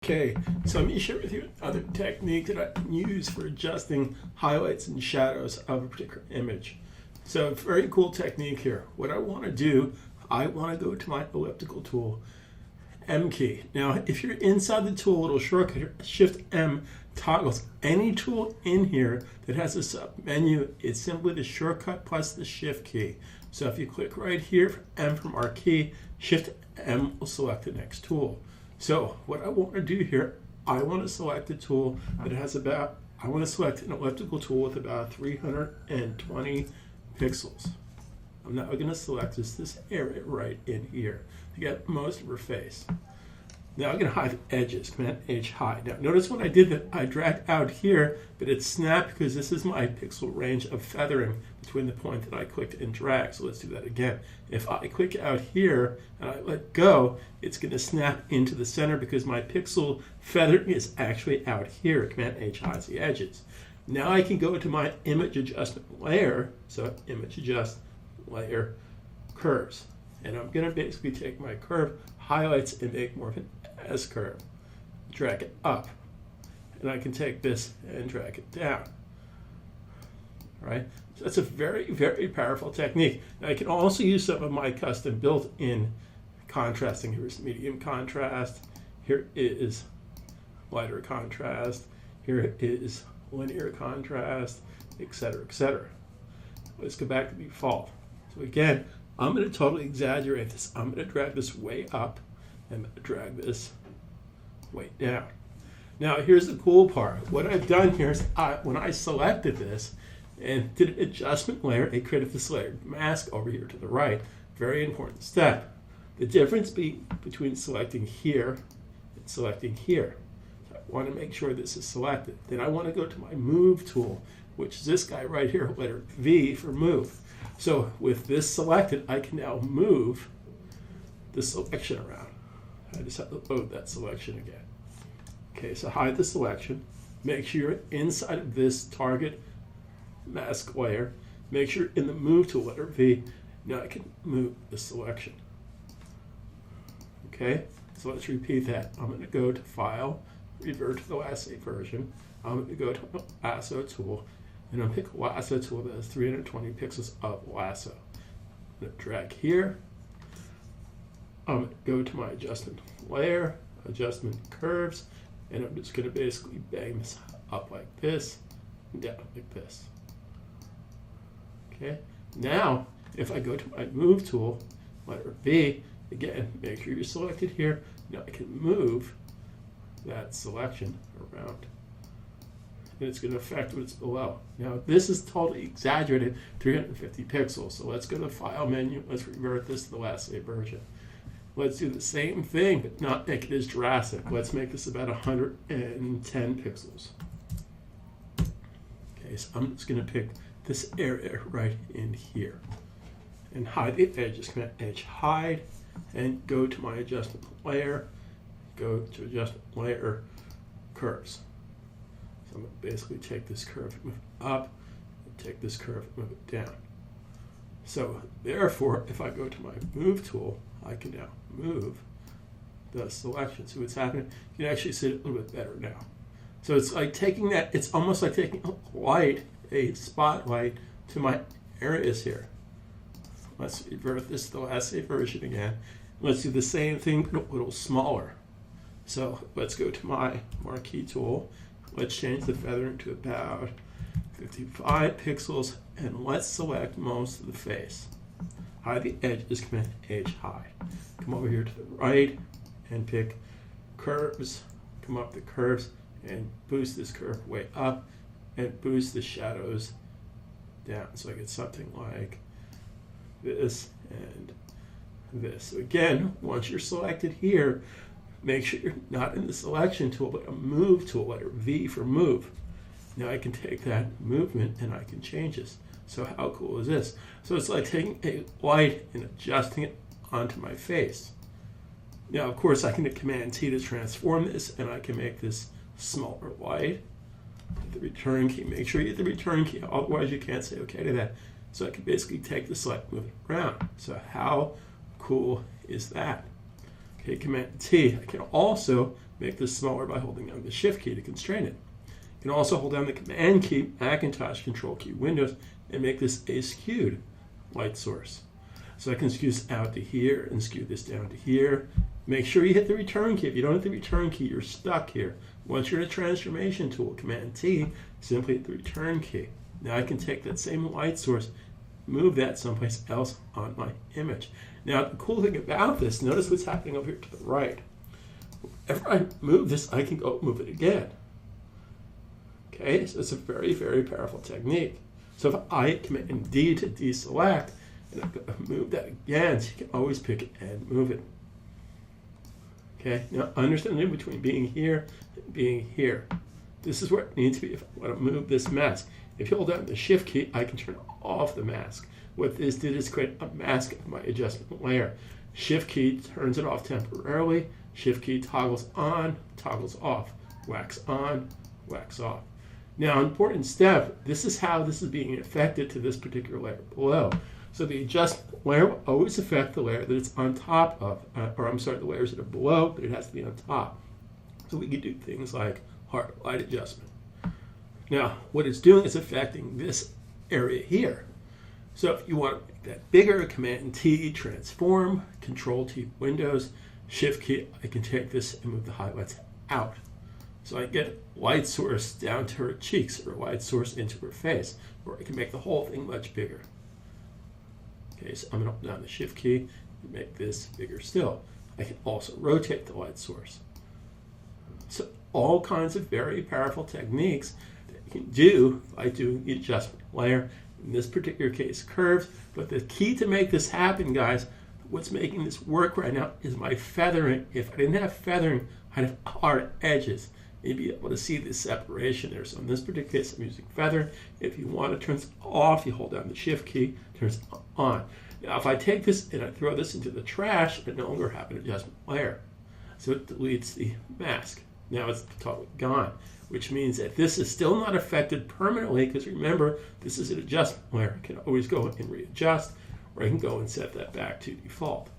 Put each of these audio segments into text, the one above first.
Okay, so let me share with you another technique that I can use for adjusting highlights and shadows of a particular image. So a very cool technique here. What I want to do, I want to go to my elliptical tool, M key. Now, if you're inside the tool, little shortcut here, Shift M toggles any tool in here that has a sub menu. It's simply the shortcut plus the Shift key. So if you click right here for M from our key, Shift M will select the next tool. So what I want to do here, I want to select a tool that has I want to select an elliptical tool with about 320 pixels. I'm now going to select this area right in here to get most of her face. Now I'm going to hide the edges, Command H hide. Now notice when I did that, I dragged out here, but it snapped because this is my pixel range of feathering between the point that I clicked and dragged. So let's do that again. If I click out here and I let go, it's going to snap into the center because my pixel feathering is actually out here. Command H hides the edges. Now I can go to my image adjustment layer. So image adjust layer curves. And I'm going to basically take my curve highlights and make more of an S curve. Drag it up. And I can take this and drag it down. All right? So that's a very, very powerful technique. Now I can also use some of my custom built-in contrasting. Here's medium contrast. Here is lighter contrast. Here is linear contrast, etc., etc. Let's go back to default. So again, I'm going to totally exaggerate this. I'm going to drag this way up and drag this way down. Now here's the cool part. What I've done here is when I selected this and did an adjustment layer, it created this layered mask over here to the right. Very important step. The difference between selecting here and selecting here. So I want to make sure this is selected. Then I want to go to my move tool, which is this guy right here, letter V for move. So with this selected, I can now move the selection around. I just have to load that selection again. Okay, so hide the selection. Make sure you're inside of this target mask layer. Make sure in the move tool, letter V. Now I can move the selection. Okay, so let's repeat that. I'm going to go to File, revert to the lasso version. I'm going to go to Lasso tool. And I'm going to pick a lasso tool that has 320 pixels of lasso. I'm going to drag here. I'm going to go to my adjustment layer, adjustment curves, and I'm just going to basically bang this up like this, and down like this. Okay. Now, if I go to my move tool, letter B, again, make sure you're selected here. Now I can move that selection around. And it's going to affect what's below. Now this is totally exaggerated, 350 pixels. So let's go to the File menu. Let's revert this to the lasso version. Let's do the same thing, but not make it as drastic. Let's make this about 110 pixels. Okay, so I'm just going to pick this area right in here and hide the edges. Command H hide and go to my adjustment layer. Go to adjustment layer curves. I'm going to basically take this curve, move it up, and take this curve, move it down. So therefore, if I go to my move tool, I can now move the selection. See what's happening? You can actually see it a little bit better now. So it's like taking that, it's almost like taking a light, a spotlight to my areas here. Let's revert this to the lasso version again. Let's do the same thing, but a little smaller. So let's go to my marquee tool. Let's change the feathering to about 55 pixels, and let's select most of the face. Hide the edges, Command H hide. Come over here to the right and pick curves. Come up the curves and boost this curve way up and boost the shadows down. So I get something like this and this. So again, once you're selected here, make sure you're not in the selection tool, but a move tool, letter V for move. Now I can take that movement and I can change this. So how cool is this? So it's like taking a light and adjusting it onto my face. Now, of course, I can hit Command T to transform this, and I can make this smaller light. Hit the return key. Make sure you hit the return key, otherwise you can't say OK to that. So I can basically take the select, move it around. So how cool is that? Okay, Command T. I can also make this smaller by holding down the Shift key to constrain it. You can also hold down the Command key, Macintosh, Control key, Windows, and make this a skewed light source. So I can skew this out to here and skew this down to here. Make sure you hit the return key. If you don't hit the return key, you're stuck here. Once you're in a transformation tool, Command T, simply hit the return key. Now I can take that same light source, move that someplace else on my image. Now the cool thing about this, notice what's happening over here to the right. Whenever I move this, I can go move it again. Okay, so it's a very, very powerful technique. So if I Command D to deselect, and I move that again, so you can always pick it and move it. Okay, now understand the difference between being here and being here. This is where it needs to be if I want to move this mask. If you hold down the Shift key, I can turn off the mask. What this did is create a mask of my adjustment layer. Shift key turns it off temporarily. Shift key toggles on, toggles off. Wax on, wax off. Now, important step, this is how this is being affected to this particular layer below. So the adjustment layer will always affect the layer that it's on top of, the layers that are below, but it has to be on top. So we can do things like hard light adjustment. Now, what it's doing is affecting this area here. So if you want to make that bigger, Command T, transform, Control T, Windows, Shift key, I can take this and move the highlights out. So I get light source down to her cheeks or light source into her face, or I can make the whole thing much bigger. Okay, so I'm going to hold down the Shift key and make this bigger still. I can also rotate the light source. So all kinds of very powerful techniques that you can do by doing the adjustment layer. In this particular case, curves. But the key to make this happen, guys, what's making this work right now is my feathering. If I didn't have feathering, I'd have hard edges. You'd be able to see the separation there. So in this particular case, I'm using feather. If you want to turn this off, you hold down the Shift key, turns it on. Now, if I take this and I throw this into the trash, I no longer have an adjustment layer. So it deletes the mask. Now it's totally gone, which means that this is still not affected permanently, because remember, this is an adjustment layer. I can always go and readjust, or I can go and set that back to default.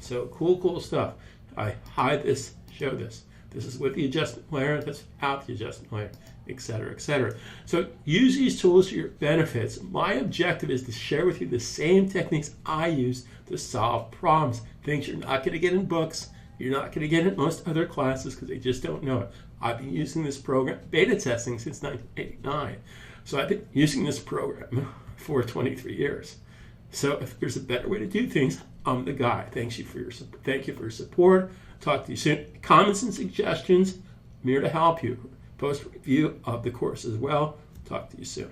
So cool stuff. I hide this, show this. This is with the adjustment layer, that's without the adjustment layer, etc., etc. So use these tools for your benefits. My objective is to share with you the same techniques I use to solve problems. Things you're not going to get in books, you're not going to get in most other classes because they just don't know it. I've been using this program, beta testing, since 1989. So I've been using this program for 23 years. So if there's a better way to do things, I'm the guy. Thank you for your support. Talk to you soon. Comments and suggestions, I'm here to help you. Post a review of the course as well. Talk to you soon.